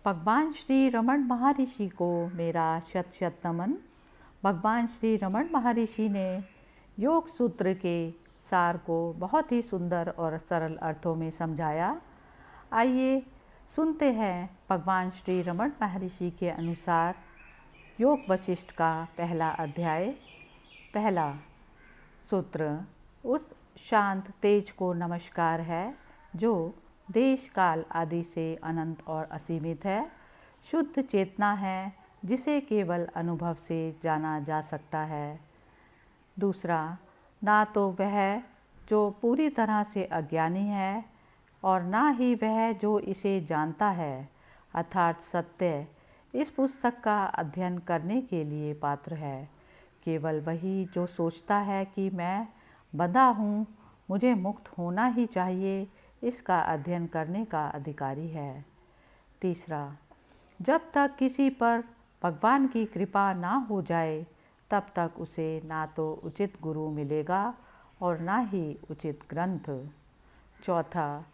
भगवान श्री रमण महर्षि को मेरा शत शत नमन। भगवान श्री रमण महर्षि ने योग सूत्र के सार को बहुत ही सुंदर और सरल अर्थों में समझाया। आइए सुनते हैं भगवान श्री रमण महर्षि के अनुसार योग वशिष्ठ का पहला अध्याय। पहला सूत्र। उस शांत तेज को नमस्कार है जो देश काल आदि से अनंत और असीमित है, शुद्ध चेतना है जिसे केवल अनुभव से जाना जा सकता है। दूसरा, ना तो वह जो पूरी तरह से अज्ञानी है और ना ही वह जो इसे जानता है अर्थात सत्य इस पुस्तक का अध्ययन करने के लिए पात्र है। केवल वही जो सोचता है कि मैं बंधा हूँ, मुझे मुक्त होना ही चाहिए, इसका अध्ययन करने का अधिकारी है। तीसरा, जब तक किसी पर भगवान की कृपा ना हो जाए तब तक उसे ना तो उचित गुरु मिलेगा और ना ही उचित ग्रंथ। चौथा,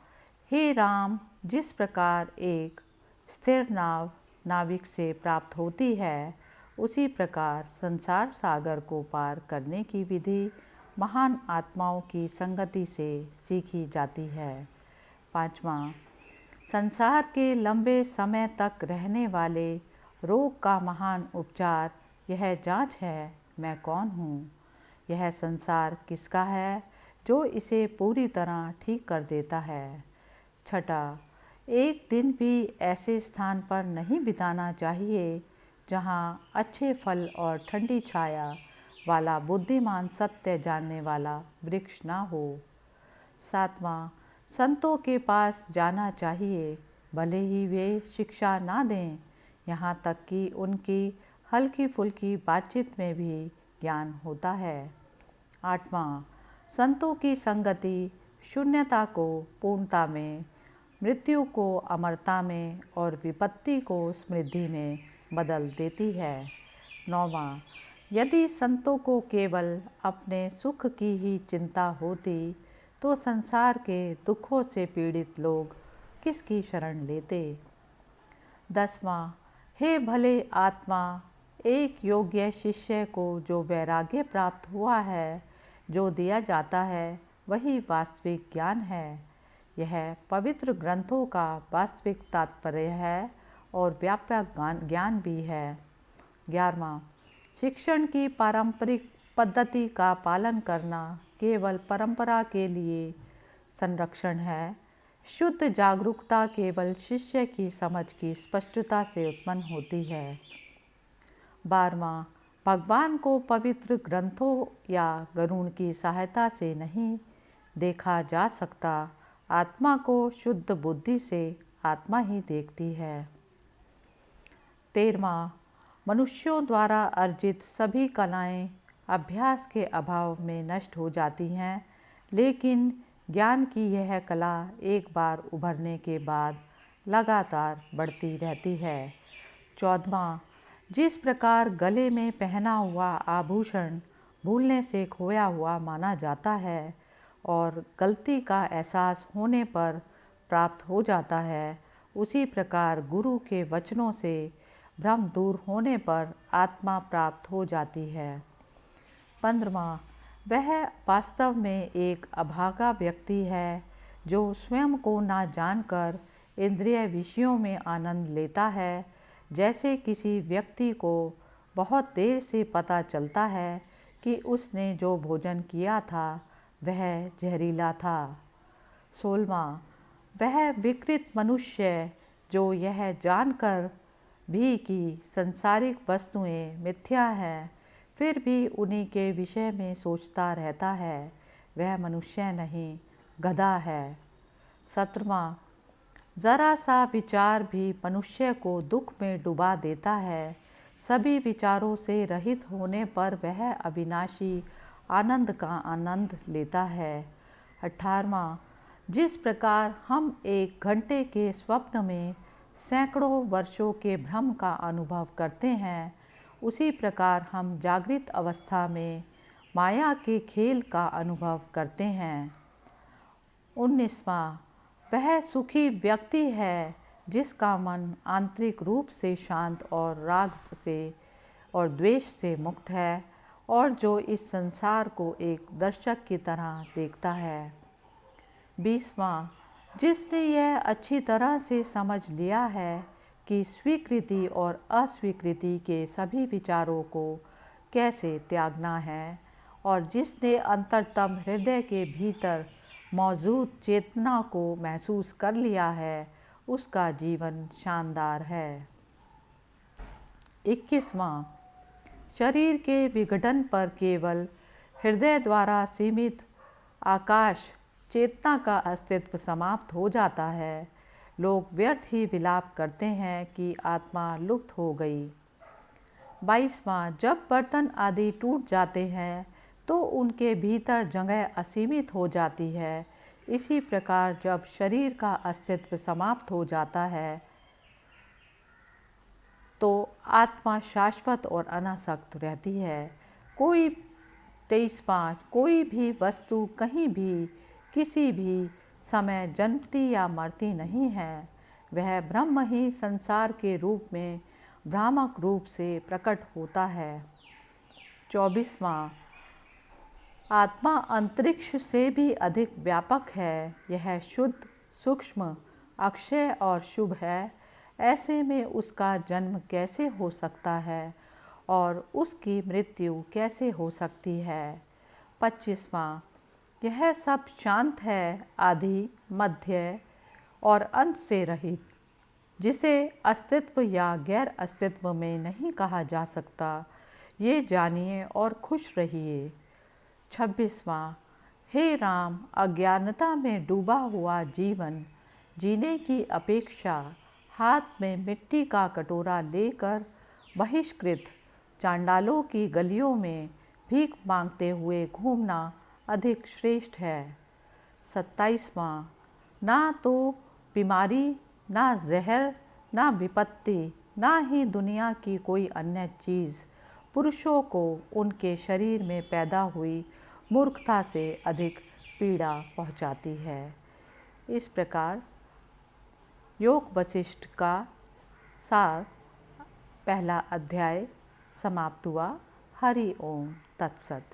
हे राम, जिस प्रकार एक स्थिर नाव नाविक से प्राप्त होती है, उसी प्रकार संसार सागर को पार करने की विधि महान आत्माओं की संगति से सीखी जाती है। पांचवा, संसार के लंबे समय तक रहने वाले रोग का महान उपचार यह जांच है, मैं कौन हूँ, यह संसार किसका है जो इसे पूरी तरह ठीक कर देता है। छठा, एक दिन भी ऐसे स्थान पर नहीं बिताना चाहिए जहाँ अच्छे फल और ठंडी छाया वाला बुद्धिमान सत्य जानने वाला वृक्ष ना हो। सातवां, संतों के पास जाना चाहिए, भले ही वे शिक्षा ना दें, यहाँ तक कि उनकी हल्की फुल्की बातचीत में भी ज्ञान होता है। आठवां, संतों की संगति शून्यता को पूर्णता में, मृत्यु को अमरता में और विपत्ति को समृद्धि में बदल देती है। नौवां, यदि संतों को केवल अपने सुख की ही चिंता होती तो संसार के दुखों से पीड़ित लोग किसकी शरण लेते। 10वां, हे भले आत्मा, एक योग्य शिष्य को जो वैराग्य प्राप्त हुआ है, जो दिया जाता है वही वास्तविक ज्ञान है। यह पवित्र ग्रंथों का वास्तविक तात्पर्य है और व्यापक ज्ञान भी है। 11वां, शिक्षण की पारंपरिक पद्धति का पालन करना केवल परंपरा के लिए संरक्षण है। शुद्ध जागरूकता केवल शिष्य की समझ की स्पष्टता से उत्पन्न होती है। 12वां, भगवान को पवित्र ग्रंथों या गरुड़ की सहायता से नहीं देखा जा सकता, आत्मा को शुद्ध बुद्धि से आत्मा ही देखती है। 13वां, मनुष्यों द्वारा अर्जित सभी कलाएं अभ्यास के अभाव में नष्ट हो जाती हैं, लेकिन ज्ञान की यह कला एक बार उभरने के बाद लगातार बढ़ती रहती है। 14वां, जिस प्रकार गले में पहना हुआ आभूषण भूलने से खोया हुआ माना जाता है और गलती का एहसास होने पर प्राप्त हो जाता है, उसी प्रकार गुरु के वचनों से भ्रम दूर होने पर आत्मा प्राप्त हो जाती है। 15वां, वह वास्तव में एक अभागा व्यक्ति है जो स्वयं को ना जानकर इंद्रिय विषयों में आनंद लेता है। जैसे किसी व्यक्ति को बहुत देर से पता चलता है कि उसने जो भोजन किया था वह जहरीला था। 16वां, वह विकृत मनुष्य जो यह जानकर भी कि संसारिक वस्तुएं मिथ्या हैं, फिर भी उन्हीं के विषय में सोचता रहता है, वह मनुष्य नहीं गधा है। 17वां, जरा सा विचार भी मनुष्य को दुख में डुबा देता है, सभी विचारों से रहित होने पर वह अविनाशी आनंद का आनंद लेता है। 18वां, जिस प्रकार हम एक घंटे के स्वप्न में सैकड़ों वर्षों के भ्रम का अनुभव करते हैं, उसी प्रकार हम जागृत अवस्था में माया के खेल का अनुभव करते हैं। 19वां, वह सुखी व्यक्ति है जिसका मन आंतरिक रूप से शांत और राग से और द्वेष से मुक्त है और जो इस संसार को एक दर्शक की तरह देखता है। 20वां, जिसने यह अच्छी तरह से समझ लिया है कि स्वीकृति और अस्वीकृति के सभी विचारों को कैसे त्यागना है और जिसने अंतरतम हृदय के भीतर मौजूद चेतना को महसूस कर लिया है, उसका जीवन शानदार है। 21वां, शरीर के विघटन पर केवल हृदय द्वारा सीमित आकाश चेतना का अस्तित्व समाप्त हो जाता है। लोग व्यर्थ ही विलाप करते हैं कि आत्मा लुप्त हो गई। 22वां, जब बर्तन आदि टूट जाते हैं तो उनके भीतर जगह असीमित हो जाती है। इसी प्रकार जब शरीर का अस्तित्व समाप्त हो जाता है तो आत्मा शाश्वत और अनासक्त रहती है। 23वां, कोई भी वस्तु कहीं भी किसी भी समय जन्मती या मरती नहीं है। वह ब्रह्म ही संसार के रूप में भ्रामक रूप से प्रकट होता है। 24वां, आत्मा अंतरिक्ष से भी अधिक व्यापक है। यह शुद्ध, सूक्ष्म, अक्षय और शुभ है। ऐसे में उसका जन्म कैसे हो सकता है और उसकी मृत्यु कैसे हो सकती है। 25वां, यह सब शांत है, आदि, मध्य और अंत से रहित, जिसे अस्तित्व या गैर अस्तित्व में नहीं कहा जा सकता। ये जानिए और खुश रहिए। 26वां, हे राम, अज्ञानता में डूबा हुआ जीवन जीने की अपेक्षा हाथ में मिट्टी का कटोरा लेकर बहिष्कृत चांडालों की गलियों में भीख मांगते हुए घूमना अधिक श्रेष्ठ है। 27वां, ना तो बीमारी, ना जहर, ना विपत्ति, ना ही दुनिया की कोई अन्य चीज़ पुरुषों को उनके शरीर में पैदा हुई मूर्खता से अधिक पीड़ा पहुंचाती है। इस प्रकार योग वशिष्ठ का सार पहला अध्याय समाप्त हुआ। हरि ओम तत्सत।